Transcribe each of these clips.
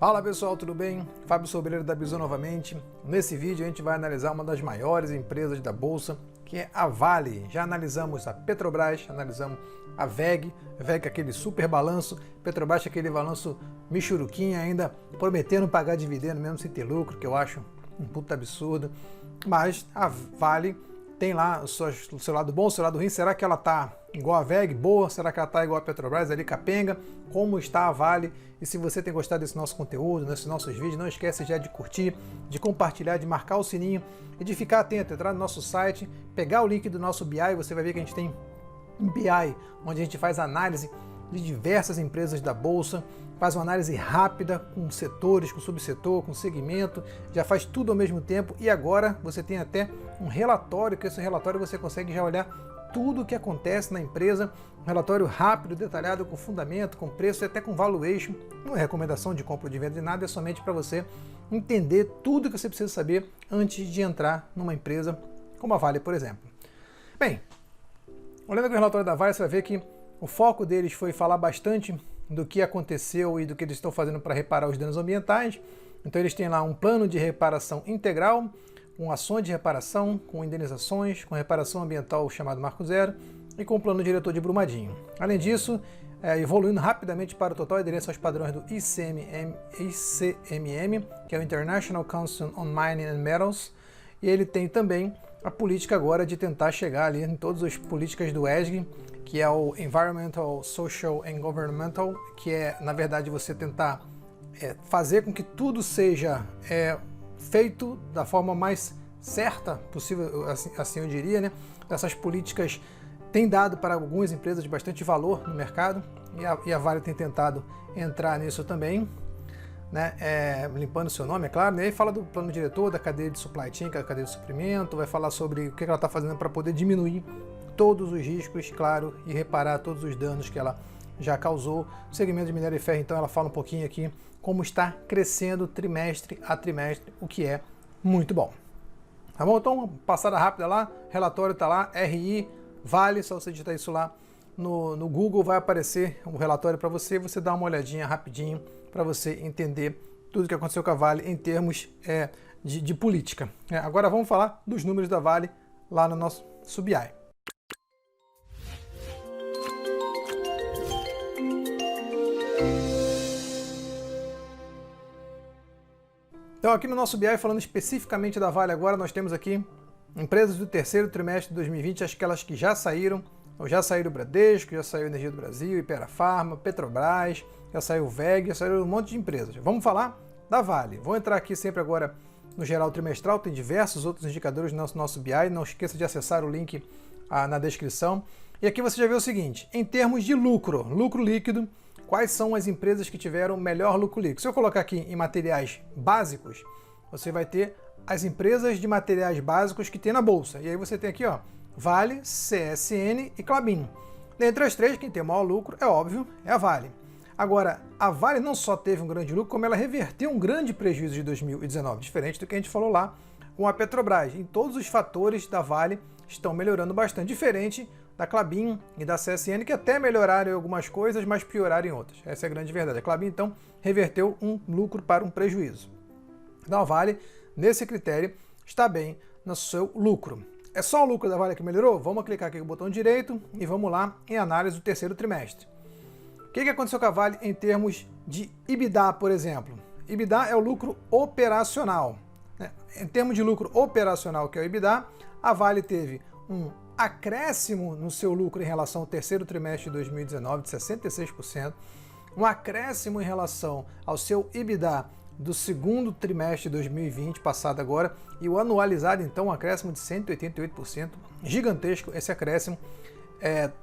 Fala pessoal, tudo bem? Fábio Sobreiro da Bizu novamente. Nesse vídeo a gente vai analisar uma das maiores empresas da Bolsa, que é a Vale. Já analisamos a Petrobras, analisamos a VEG, aquele super balanço, Petrobras aquele balanço michuruquinha ainda, prometendo pagar dividendo mesmo sem ter lucro, que eu acho um puta absurdo. Mas a Vale tem lá o seu lado bom, o seu lado ruim. Será que ela tá igual a VEG, boa? Será que ela tá igual a Petrobras, ali capenga? Como está a Vale? E se você tem gostado desse nosso conteúdo, desses nossos vídeos, não esquece já de curtir, de compartilhar, de marcar o sininho e de ficar atento, entrar no nosso site, pegar o link do nosso BI, você vai ver que a gente tem um BI, onde a gente faz análise de diversas empresas da Bolsa, faz uma análise rápida com setores, com subsetor, com segmento, já faz tudo ao mesmo tempo e agora você tem até um relatório, que esse relatório você consegue já olhar tudo o que acontece na empresa, um relatório rápido, detalhado, com fundamento, com preço e até com valuation. Não é recomendação de compra ou de venda de nada, é somente para você entender tudo que você precisa saber antes de entrar numa empresa como a Vale, por exemplo. Bem, olhando aqui o relatório da Vale, você vai ver que o foco deles foi falar bastante do que aconteceu e do que eles estão fazendo para reparar os danos ambientais. Então eles têm lá um plano de reparação integral, com ações de reparação, com indenizações, com reparação ambiental chamado Marco Zero e com o plano diretor de Brumadinho. Além disso, evoluindo rapidamente para o total aderência aos padrões do ICMM, que é o International Council on Mining and Metals, e ele tem também a política agora de tentar chegar ali em todas as políticas do ESG, que é o Environmental, Social and Governmental, que é, na verdade, você tentar fazer com que tudo seja feito da forma mais certa possível, assim eu diria, né? Essas políticas têm dado para algumas empresas bastante valor no mercado e a Vale tem tentado entrar nisso também, né? Limpando seu nome, é claro, né? E aí fala do plano diretor, da cadeia de supply chain, que é a cadeia de suprimento, vai falar sobre o que ela está fazendo para poder diminuir todos os riscos, claro, e reparar todos os danos que ela já causou. O segmento de minério e ferro, então, ela fala um pouquinho aqui como está crescendo trimestre a trimestre, o que é muito bom. Tá bom? Então, passada rápida lá, relatório está lá, RI, Vale, só você digitar isso lá no Google, vai aparecer um relatório para você, você dá uma olhadinha rapidinho para você entender tudo que aconteceu com a Vale em termos de política. Agora vamos falar dos números da Vale lá no nosso SubI. Então aqui no nosso BI, falando especificamente da Vale agora, nós temos aqui empresas do terceiro trimestre de 2020, aquelas que já saíram, ou já saiu o Bradesco, já saiu Energia do Brasil, Hypera Pharma, Petrobras, já saiu o VEG, já saiu um monte de empresas. Vamos falar da Vale. Vou entrar aqui sempre agora no geral trimestral, tem diversos outros indicadores no nosso BI, não esqueça de acessar o link na descrição. E aqui você já vê o seguinte, em termos de lucro líquido, quais são as empresas que tiveram melhor lucro líquido? Se eu colocar aqui em materiais básicos, você vai ter as empresas de materiais básicos que tem na Bolsa. E aí você tem aqui, ó, Vale, CSN e Klabin. Dentre as três, quem tem o maior lucro, é óbvio, é a Vale. Agora, a Vale não só teve um grande lucro, como ela reverteu um grande prejuízo de 2019, diferente do que a gente falou lá com a Petrobras. Em todos os fatores da Vale estão melhorando bastante, diferente da Klabin e da CSN, que até melhoraram em algumas coisas, mas pioraram em outras. Essa é a grande verdade. A Klabin, então, reverteu um lucro para um prejuízo. Então, a Vale, nesse critério, está bem no seu lucro. É só o lucro da Vale que melhorou? Vamos clicar aqui com o botão direito e vamos lá em análise do terceiro trimestre. O que aconteceu com a Vale em termos de EBITDA, por exemplo? EBITDA é o lucro operacional. Em termos de lucro operacional, que é o EBITDA, a Vale teve um acréscimo no seu lucro em relação ao terceiro trimestre de 2019 de 66%, um acréscimo em relação ao seu EBITDA do segundo trimestre de 2020, passado agora, e o anualizado, então, um acréscimo de 188%, gigantesco esse acréscimo.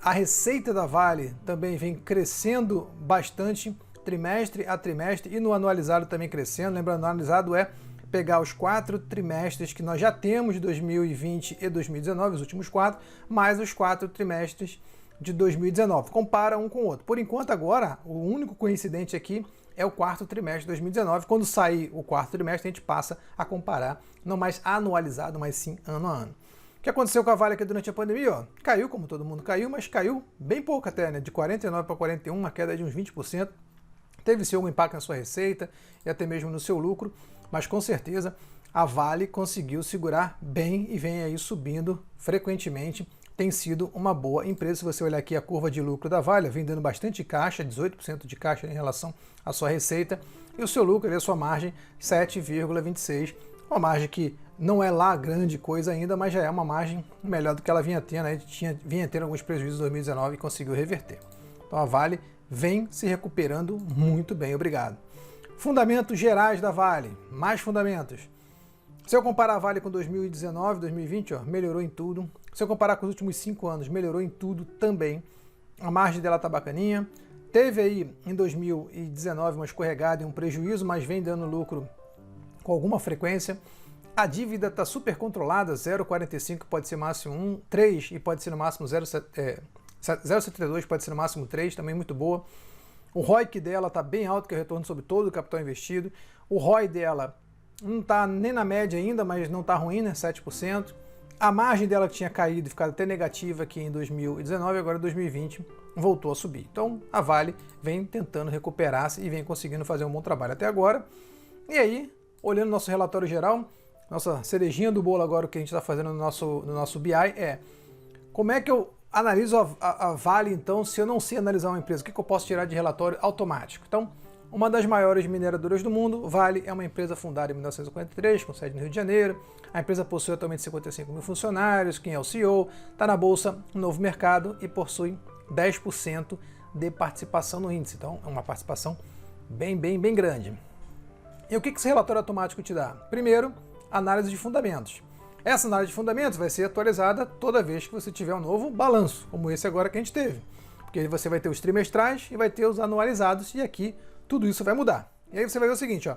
A receita da Vale também vem crescendo bastante, trimestre a trimestre, e no anualizado também crescendo. Lembrando, o anualizado é pegar os 4 trimestres que nós já temos de 2020 e 2019, os últimos 4, mais os 4 trimestres de 2019. Compara um com o outro. Por enquanto, agora, o único coincidente aqui é o quarto trimestre de 2019. Quando sair o quarto trimestre, a gente passa a comparar, não mais anualizado, mas sim ano a ano. O que aconteceu com a Vale aqui durante a pandemia? Ó, caiu, como todo mundo caiu, mas caiu bem pouco até, né? De 49 para 41, uma queda de uns 20%. teve sim algum impacto na sua receita e até mesmo no seu lucro, mas com certeza a Vale conseguiu segurar bem e vem aí subindo frequentemente. Tem sido uma boa empresa. Se você olhar aqui a curva de lucro da Vale, vem dando bastante caixa, 18% de caixa em relação à sua receita, e o seu lucro, a sua margem, 7,26%, uma margem que não é lá grande coisa ainda, mas já é uma margem melhor do que ela vinha tendo. A gente vinha tendo alguns prejuízos em 2019 e conseguiu reverter. Então a Vale vem se recuperando muito bem, obrigado. Fundamentos gerais da Vale, mais fundamentos. Se eu comparar a Vale com 2019, 2020, ó, melhorou em tudo. Se eu comparar com os últimos 5 anos, melhorou em tudo também. A margem dela tá bacaninha. Teve aí em 2019 uma escorregada e um prejuízo, mas vem dando lucro com alguma frequência. A dívida está super controlada, 0,45 pode ser máximo 1, 3 e pode ser no máximo 0,72, pode ser no máximo 3, também muito boa. O ROIC dela está bem alto, que é o retorno sobre todo o capital investido. O ROI dela não está nem na média ainda, mas não está ruim, né? 7%. A margem dela que tinha caído e ficado até negativa aqui em 2019, agora em 2020 voltou a subir. Então a Vale vem tentando recuperar-se e vem conseguindo fazer um bom trabalho até agora. E aí, olhando o nosso relatório geral, nossa cerejinha do bolo agora, o que a gente está fazendo no nosso BI é como é que eu analiso a Vale, então, se eu não sei analisar uma empresa, o que eu posso tirar de relatório automático? Então, uma das maiores mineradoras do mundo, Vale é uma empresa fundada em 1953, com sede no Rio de Janeiro. A empresa possui atualmente 55 mil funcionários, quem é o CEO, está na Bolsa Novo Mercado e possui 10% de participação no índice. Então, é uma participação bem grande. E o que esse relatório automático te dá? Primeiro, análise de fundamentos. Essa análise de fundamentos vai ser atualizada toda vez que você tiver um novo balanço, como esse agora que a gente teve. Porque você vai ter os trimestrais e vai ter os anualizados, e aqui tudo isso vai mudar. E aí você vai ver o seguinte, ó.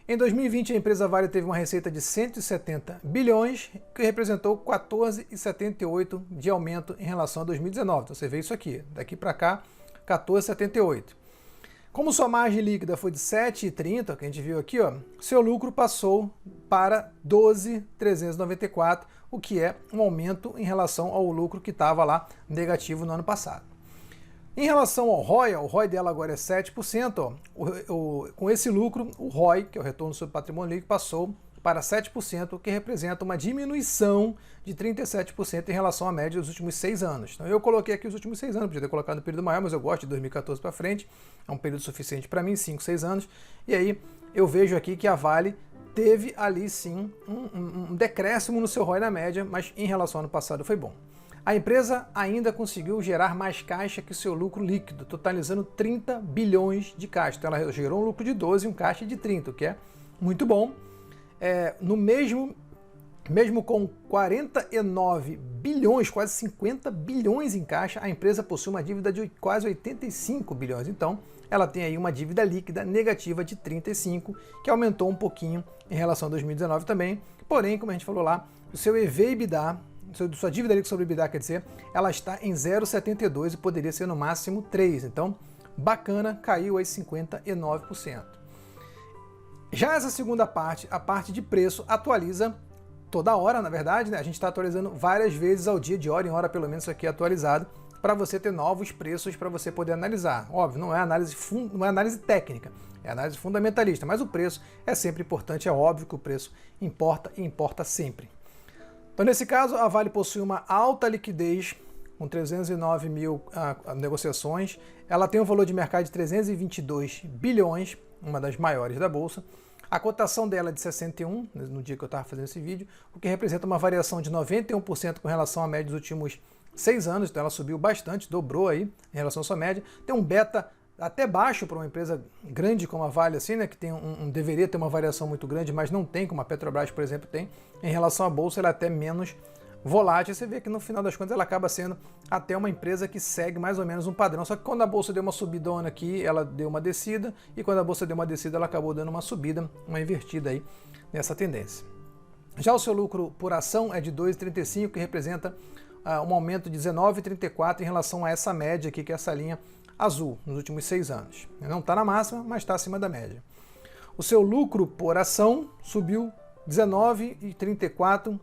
Em 2020 a empresa Vale teve uma receita de 170 bilhões, que representou 14,78 de aumento em relação a 2019. Então você vê isso aqui, daqui para cá, 14,78. Como sua margem líquida foi de 7,30, que a gente viu aqui, ó, seu lucro passou para 12,394, o que é um aumento em relação ao lucro que estava lá negativo no ano passado. Em relação ao ROI, o ROI dela agora é 7%. Ó, com esse lucro, o ROI, que é o retorno sobre patrimônio líquido, passou para 7%, o que representa uma diminuição de 37% em relação à média dos últimos 6 anos. Então eu coloquei aqui os últimos 6 anos, podia ter colocado no período maior, mas eu gosto de 2014 para frente, é um período suficiente para mim, 5, 6 anos, e aí eu vejo aqui que a Vale teve ali sim um decréscimo no seu ROI na média, mas em relação ao ano passado foi bom. A empresa ainda conseguiu gerar mais caixa que o seu lucro líquido, totalizando 30 bilhões de caixa. Então ela gerou um lucro de 12 e um caixa de 30, o que é muito bom. Mesmo com 49 bilhões, quase 50 bilhões em caixa, a empresa possui uma dívida de quase 85 bilhões. Então, ela tem aí uma dívida líquida negativa de 35, que aumentou um pouquinho em relação a 2019 também. Porém, como a gente falou lá, o seu EV/EBITDA, sua dívida líquida sobre EBITDA, quer dizer, ela está em 0,72 e poderia ser no máximo 3. Então, bacana, caiu aí 59%. Já essa segunda parte, a parte de preço, atualiza toda hora, na verdade, né? A gente está atualizando várias vezes ao dia, de hora em hora pelo menos isso aqui é atualizado, para você ter novos preços para você poder analisar. Óbvio, não é análise técnica, é análise fundamentalista, mas o preço é sempre importante, é óbvio que o preço importa e importa sempre. Então, nesse caso, a Vale possui uma alta liquidez, com 309 mil negociações, ela tem um valor de mercado de 322 bilhões, uma das maiores da Bolsa. A cotação dela é de 61, no dia que eu estava fazendo esse vídeo, o que representa uma variação de 91% com relação à média dos últimos 6 anos, então ela subiu bastante, dobrou aí em relação à sua média. Tem um beta até baixo para uma empresa grande como a Vale, assim, né, que tem deveria ter uma variação muito grande, mas não tem, como a Petrobras, por exemplo, tem. Em relação à Bolsa, ela é até menos volátil. Você vê que no final das contas ela acaba sendo até uma empresa que segue mais ou menos um padrão. Só que quando a Bolsa deu uma subidona aqui, ela deu uma descida, e quando a Bolsa deu uma descida, ela acabou dando uma subida, uma invertida aí nessa tendência. Já o seu lucro por ação é de 2,35, que representa um aumento de 19,34 em relação a essa média aqui, que é essa linha azul, nos últimos 6 anos. Não está na máxima, mas está acima da média. O seu lucro por ação subiu 19,34,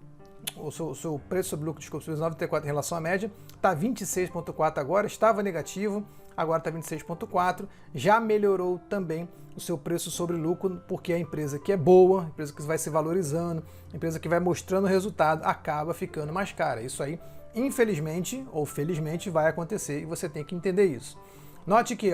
o seu preço sobre lucro, desculpa, subiu 19,34 em relação à média, está 26,4 agora, estava negativo, agora está 26,4, já melhorou também o seu preço sobre lucro, porque a empresa que é boa, a empresa que vai se valorizando, a empresa que vai mostrando resultado, acaba ficando mais cara. Isso aí, infelizmente ou felizmente, vai acontecer e você tem que entender isso. Note que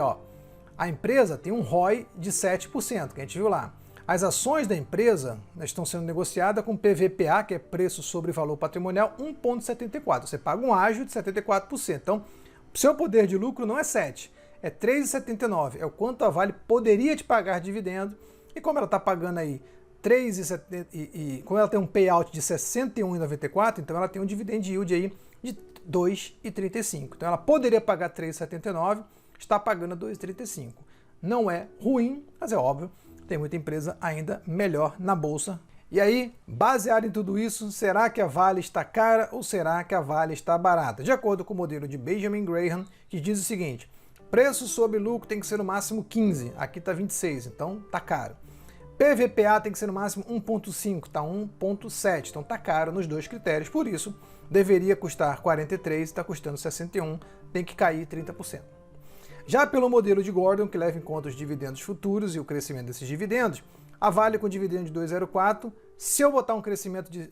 a empresa tem um ROI de 7%, que a gente viu lá. As ações da empresa estão sendo negociadas com PVPA, que é preço sobre valor patrimonial, 1,74. Você paga um ágio de 74%. Então, seu poder de lucro não é 7, é 3,79. É o quanto a Vale poderia te pagar dividendo. E como ela está pagando aí 3,70 e como ela tem um payout de 61,94, então ela tem um dividend yield aí de 2,35. Então ela poderia pagar 3,79, está pagando 2,35. Não é ruim, mas é óbvio, tem muita empresa ainda melhor na bolsa. E aí, baseado em tudo isso, será que a Vale está cara ou será que a Vale está barata? De acordo com o modelo de Benjamin Graham, que diz o seguinte: preço sobre lucro tem que ser no máximo 15, aqui está 26, então está caro. PVPA tem que ser no máximo 1,5, está 1,7, então está caro nos dois critérios, por isso deveria custar 43, está custando 61, tem que cair 30%. Já pelo modelo de Gordon, que leva em conta os dividendos futuros e o crescimento desses dividendos, a Vale com dividendo de 2,04, se eu botar um crescimento de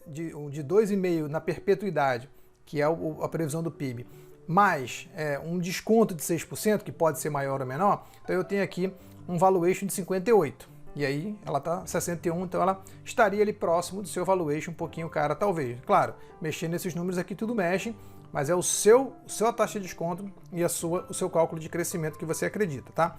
2,5 na perpetuidade, que é a previsão do PIB, mais um desconto de 6%, que pode ser maior ou menor, então eu tenho aqui um valuation de 58. E aí ela está 61, então ela estaria ali próximo do seu valuation, um pouquinho cara talvez. Claro, mexendo nesses números aqui tudo mexe, mas é a sua taxa de desconto e o seu cálculo de crescimento que você acredita, tá?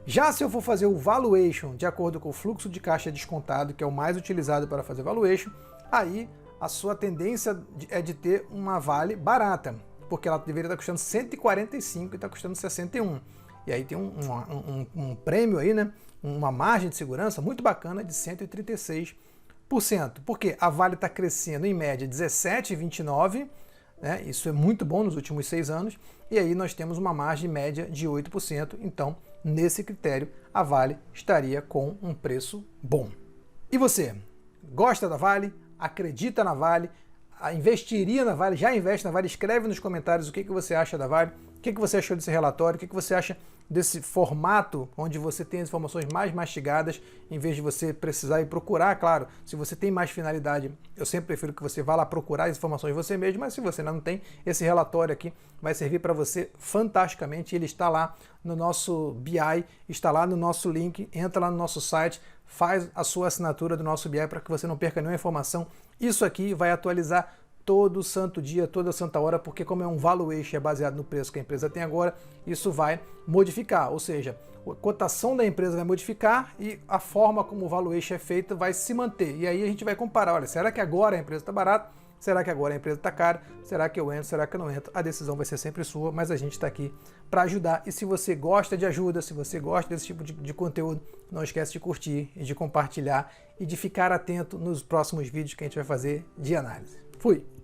Já se eu for fazer o valuation de acordo com o fluxo de caixa descontado, que é o mais utilizado para fazer valuation, aí a sua tendência é de ter uma Vale barata, porque ela deveria estar custando 145 e está custando 61. E aí tem um prêmio aí, né? Uma margem de segurança muito bacana de 136%. Porque a Vale está crescendo em média 17,29%, né? Isso é muito bom nos últimos 6 anos, e aí nós temos uma margem média de 8%, então nesse critério a Vale estaria com um preço bom. E você, gosta da Vale? Acredita na Vale? Investiria na Vale? Já investe na Vale? Escreve nos comentários o que você acha da Vale, o que você achou desse relatório, o que você acha desse formato onde você tem as informações mais mastigadas, em vez de você precisar ir procurar. Claro, se você tem mais finalidade, eu sempre prefiro que você vá lá procurar as informações você mesmo, mas se você não tem, esse relatório aqui vai servir para você fantasticamente. Ele está lá no nosso BI, está lá no nosso link, entra lá no nosso site, faz a sua assinatura do nosso BI para que você não perca nenhuma informação. Isso aqui vai atualizar todo santo dia, toda santa hora, porque como é um valuation, é baseado no preço que a empresa tem agora, isso vai modificar, ou seja, a cotação da empresa vai modificar e a forma como o valuation é feito vai se manter. E aí a gente vai comparar, olha, será que agora a empresa está barata? Será que agora a empresa está cara? Será que eu entro? Será que eu não entro? A decisão vai ser sempre sua, mas a gente está aqui para ajudar. E se você gosta de ajuda, se você gosta desse tipo de conteúdo, não esquece de curtir e de compartilhar e de ficar atento nos próximos vídeos que a gente vai fazer de análise. Fui!